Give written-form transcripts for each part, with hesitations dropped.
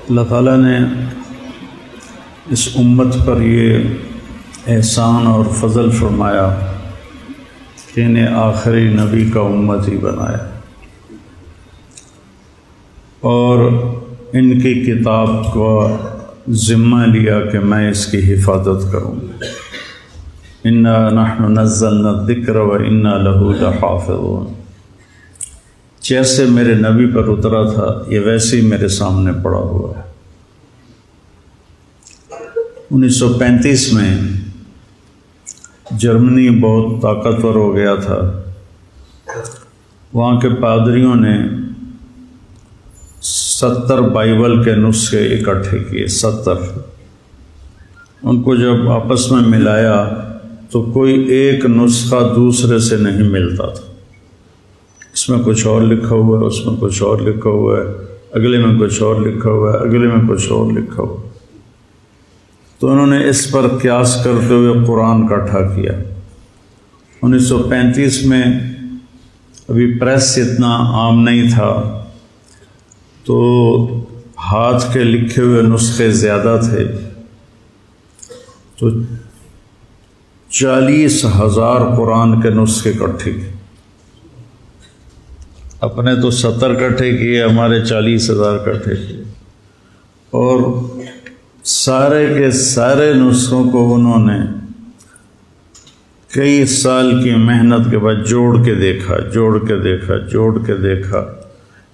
اللہ تعالیٰ نے اس امت پر یہ احسان اور فضل فرمایا کہ انہیں آخری نبی کا امت ہی بنایا اور ان کی کتاب کو ذمہ لیا کہ میں اس کی حفاظت کروں گا۔ انا نحن نزلنا الذکر و انا لہ لحافظون۔ جیسے میرے نبی پر اترا تھا یہ ویسے ہی میرے سامنے پڑا ہوا ہے۔ 1935 میں جرمنی بہت طاقتور ہو گیا تھا۔ وہاں کے پادریوں نے 70 بائبل کے نسخے اکٹھے کیے، 70۔ ان کو جب آپس میں ملایا تو کوئی ایک نسخہ دوسرے سے نہیں ملتا تھا۔ اس میں کچھ اور لکھا ہوا ہے، اس میں کچھ اور لکھا ہوا ہے، اگلے میں کچھ اور لکھا ہوا ہے، اگلے میں کچھ اور لکھا ہوا ہے۔ تو انہوں نے اس پر قیاس کرتے ہوئے قرآن اکٹھا کیا۔ 1935 میں ابھی پریس اتنا عام نہیں تھا تو ہاتھ کے لکھے ہوئے نسخے زیادہ تھے، تو 40,000 قرآن کے نسخے اکٹھے کیے۔ اپنے تو 70 اکٹھے کیے، ہمارے 40,000 اکٹھے کیے، اور سارے کے سارے نسخوں کو انہوں نے کئی سال کی محنت کے بعد جوڑ کے دیکھا، جوڑ کے دیکھا، جوڑ کے دیکھا۔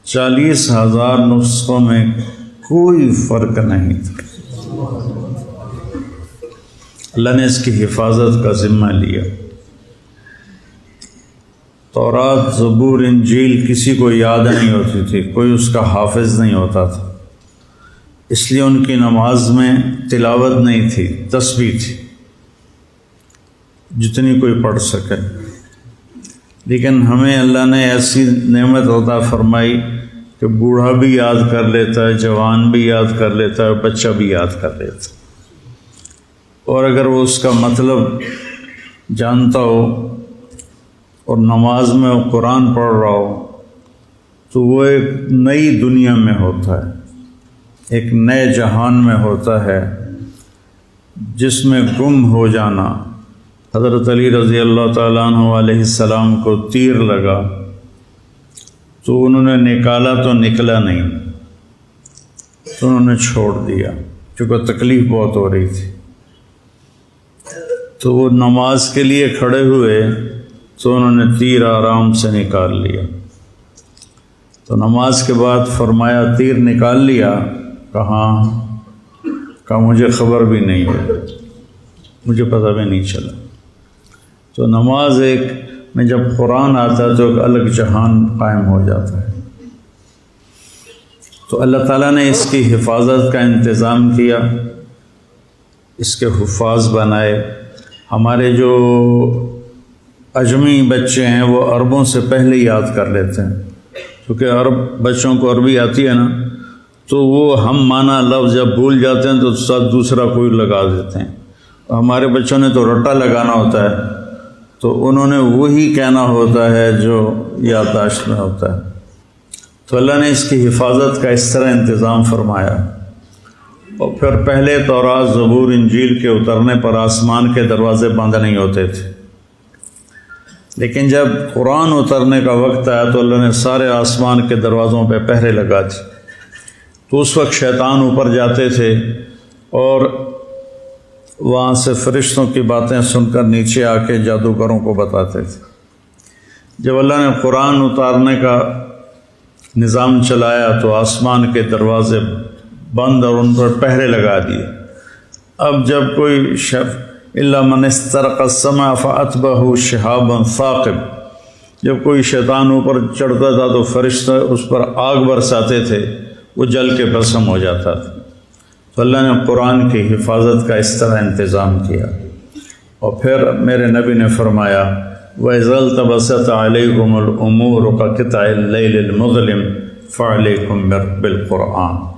40,000 نسخوں میں کوئی فرق نہیں تھا۔ اللہ نے اس کی حفاظت کا ذمہ لیا۔ تورات، زبور، انجیل کسی کو یاد نہیں ہوتی تھی، کوئی اس کا حافظ نہیں ہوتا تھا، اس لیے ان کی نماز میں تلاوت نہیں تھی، تسبیح تھی، جتنی کوئی پڑھ سکے۔ لیکن ہمیں اللہ نے ایسی نعمت عطا فرمائی کہ بوڑھا بھی یاد کر لیتا ہے، جوان بھی یاد کر لیتا ہے، بچہ بھی یاد کر لیتا ہے، اور اگر وہ اس کا مطلب جانتا ہو اور نماز میں وہ قرآن پڑھ رہا ہو تو وہ ایک نئی دنیا میں ہوتا ہے، ایک نئے جہان میں ہوتا ہے جس میں گم ہو جانا۔ حضرت علی رضی اللہ تعالیٰ عنہ علیہ السلام کو تیر لگا تو انہوں نے نکالا تو نکلا نہیں، تو انہوں نے چھوڑ دیا کیونکہ تکلیف بہت ہو رہی تھی۔ تو وہ نماز کے لیے کھڑے ہوئے تو انہوں نے تیر آرام سے نکال لیا۔ تو نماز کے بعد فرمایا تیر نکال لیا؟ کہاں؟ کہا مجھے خبر بھی نہیں ہے، مجھے پتہ بھی نہیں چلا۔ تو نماز ایک میں جب قرآن آتا ہے تو ایک الگ جہان قائم ہو جاتا ہے۔ تو اللہ تعالیٰ نے اس کی حفاظت کا انتظام کیا، اس کے حفاظ بنائے۔ ہمارے جو اجمی بچے ہیں وہ عربوں سے پہلے یاد کر لیتے ہیں، کیونکہ عرب بچوں کو عربی آتی ہے نا، تو وہ ہم مانا لفظ جب بھول جاتے ہیں تو ساتھ دوسرا کوئی لگا دیتے ہیں۔ ہمارے بچوں نے تو رٹا لگانا ہوتا ہے، تو انہوں نے وہی کہنا ہوتا ہے جو یادداشت میں ہوتا ہے۔ تو اللہ نے اس کی حفاظت کا اس طرح انتظام فرمایا۔ اور پھر پہلے تورات، زبور، انجیل کے اترنے پر آسمان کے دروازے بند نہیں ہوتے تھے، لیکن جب قرآن اترنے کا وقت آیا تو اللہ نے سارے آسمان کے دروازوں پہ پہرے لگا دی۔ تو اس وقت شیطان اوپر جاتے تھے اور وہاں سے فرشتوں کی باتیں سن کر نیچے آ کے جادوگروں کو بتاتے تھے۔ جب اللہ نے قرآن اتارنے کا نظام چلایا تو آسمان کے دروازے بند اور ان پر پہرے لگا دیے۔ اب جب کوئی الا من استرق السمع فاتبعه شهاب ثاقب، جب کوئی شیطان اوپر چڑھتا تھا تو فرشتے اس پر آگ برساتے تھے، وہ جل کے بھسم ہو جاتا تھا۔ تو اللہ نے قرآن کی حفاظت کا اس طرح انتظام کیا۔ اور پھر میرے نبی نے فرمایا وَإِذَا الْتَبَسَتْ عَلَيْكُمُ الْأُمُورُ كَقِطْعِ اللَّيْلِ الْمُظْلِمِ فَعَلَيْكُمْ بِالْقُرْآنِ۔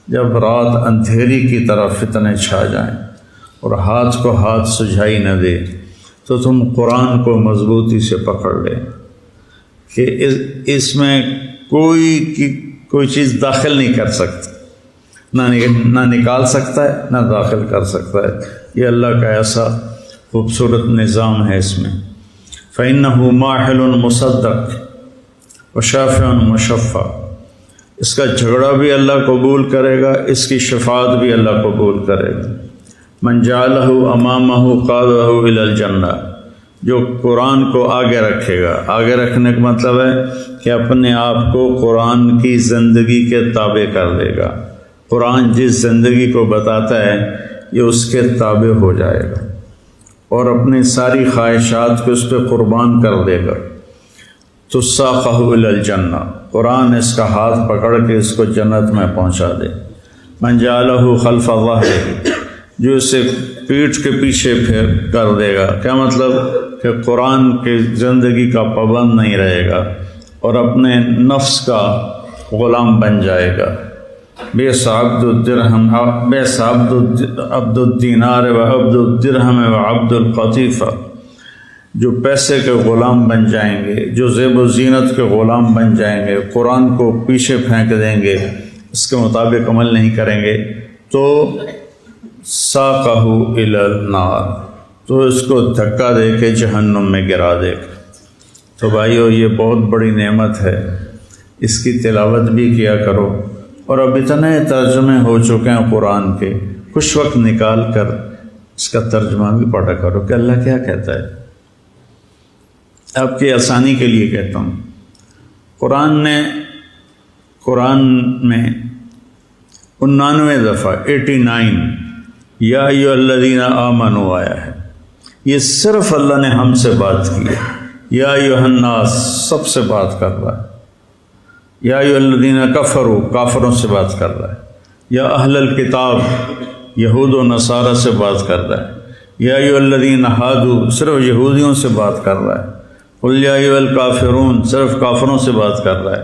جب رات اندھیری کی طرح فتنے چھا جائیں اور ہاتھ کو ہاتھ سجھائی نہ دے تو تم قرآن کو مضبوطی سے پکڑ لیں کہ اس میں کوئی چیز داخل نہیں کر سکتی، نہ نکال سکتا ہے نہ داخل کر سکتا ہے۔ یہ اللہ کا ایسا خوبصورت نظام ہے اس میں۔ فَإِنَّهُ مَاحِلٌ مُصَدَّقٌ وَشَافِعٌ مُشَفَّعٌ، اس کا جھگڑا بھی اللہ قبول کرے گا، اس کی شفاعت بھی اللہ قبول کرے گا۔ مَنْ جَعَلَهُ أَمَامَهُ قَادَهُ إِلَى الْجَنَّةِ، جو قرآن کو آگے رکھے گا۔ آگے رکھنے کا مطلب ہے کہ اپنے آپ کو قرآن کی زندگی کے تابع کر دے گا۔ قرآن جس زندگی کو بتاتا ہے یہ اس کے تابع ہو جائے گا اور اپنی ساری خواہشات کو اس پہ قربان کر دے گا۔ تو ساقہ الی الجنہ، قرآن اس کا ہاتھ پکڑ کے اس کو جنت میں پہنچا دے۔ من جعلہ خلف ظہرہ، جو اسے پیٹھ کے پیچھے پھیر کر دے گا۔ کیا مطلب؟ کہ قرآن کی زندگی کا پابند نہیں رہے گا اور اپنے نفس کا غلام بن جائے گا۔ بئس عبد الدرہم، بئس عبد الدینار و عبد الدرہم و عبد القطیفہ، جو پیسے کے غلام بن جائیں گے، جو زیب و زینت کے غلام بن جائیں گے، قرآن کو پیچھے پھینک دیں گے، اس کے مطابق عمل نہیں کریں گے، تو ساقہ الی النار، تو اس کو دھکا دے کے جہنم میں گرا دے گا۔ تو بھائیو، یہ بہت بڑی نعمت ہے، اس کی تلاوت بھی کیا کرو۔ اور اب اتنے ترجمے ہو چکے ہیں قرآن کے، کچھ وقت نکال کر اس کا ترجمہ بھی پڑھا کرو کہ اللہ کیا کہتا ہے۔ آپ کی آسانی کے لیے کہتا ہوں، قرآن میں 99 دفعہ 89 یا ایھا الذین آمنوا آیا ہے۔ یہ صرف اللہ نے ہم سے بات کی ہے۔ یا ایھا الناس سب سے بات کر رہا ہے۔ یا ایھا الذین کفروا کافروں سے بات کر رہا ہے۔ یا اہل الکتاب یہود و نصارہ سے بات کر رہا ہے۔ یا ایھا الذین ہادوا صرف یہودیوں سے بات کر رہا ہے۔ قل یا ایھا الکافرون صرف کافروں سے بات کر رہا ہے۔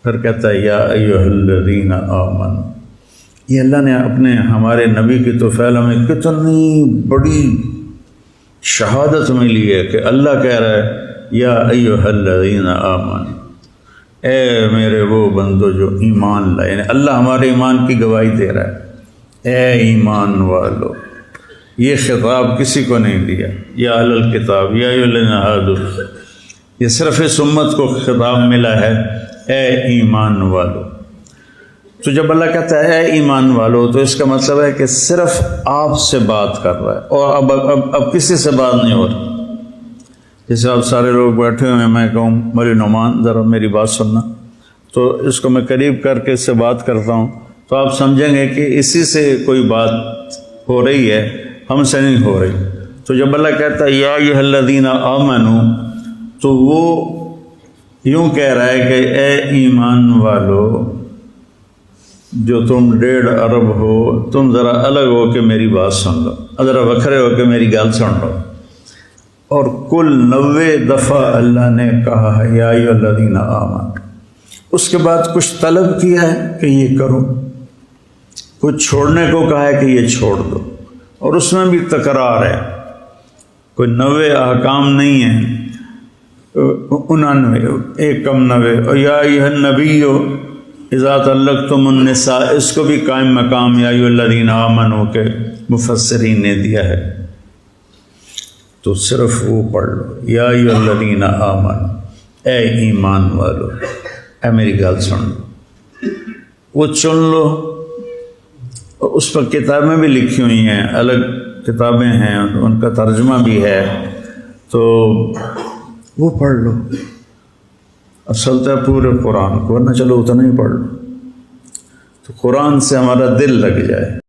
پھر کہتا ہے یا ایھا الذین آمنوا۔ یہ اللہ نے اپنے ہمارے نبی کی توفیل ہمیں کتنی بڑی شہادت ملی ہے کہ اللہ کہہ رہا ہے یا ایھا الذین آمنوا، اے میرے وہ بندو جو ایمان لائے، یعنی اللہ ہمارے ایمان کی گواہی دے رہا ہے، اے ایمان والو۔ یہ خطاب کسی کو نہیں دیا، یا اہل الکتاب یا ایھا الذین ہادوا، یہ صرف اس امت کو خطاب ملا ہے، اے ایمان والو۔ تو جب اللہ کہتا ہے اے ایمان والو، تو اس کا مطلب ہے کہ صرف آپ سے بات کر رہا ہے، اور اب کسی سے بات نہیں ہو رہی۔ جیسے آپ سارے لوگ بیٹھے ہوئے ہیں، میں کہوں مولی نعمان ذرا میری بات سننا، تو اس کو میں قریب کر کے اس سے بات کرتا ہوں، تو آپ سمجھیں گے کہ اسی سے کوئی بات ہو رہی ہے، ہم سے نہیں ہو رہی۔ تو جب اللہ کہتا ہے یا ایھا الذین آمنوا، تو وہ یوں کہہ رہا ہے کہ اے ایمان والو جو تم 1.5 ارب ہو، تم ذرا الگ ہو کے میری بات سن لو، ذرا وکھرے ہو کے میری گل سن لو۔ اور کل 90 دفعہ اللہ نے کہا ہے یا ایھا الذین آمنوا، اس کے بعد کچھ طلب کیا ہے کہ یہ کرو، کچھ چھوڑنے کو کہا ہے کہ یہ چھوڑ دو، اور اس میں بھی تکرار ہے، کوئی 90 احکام نہیں ہیں، 99 ایک کم 90۔ اور یا ایھا النبی اذا طلقتم النساء، اس کو بھی قائم مقام یا ایھا الذین آمنوا کے مفسرین نے دیا ہے۔ تو صرف وہ پڑھ لو یا ایھا الذین آمنوا، اے ایمان والو، اے میری گل سن لو، وہ چن لو۔ اس پر کتابیں بھی لکھی ہوئی ہیں، الگ کتابیں ہیں، ان کا ترجمہ بھی ہے، تو وہ پڑھ لو۔ اصل تو ہے پورے قرآن کو، ورنہ چلو اتنا ہی پڑھ لو، تو قرآن سے ہمارا دل لگ جائے۔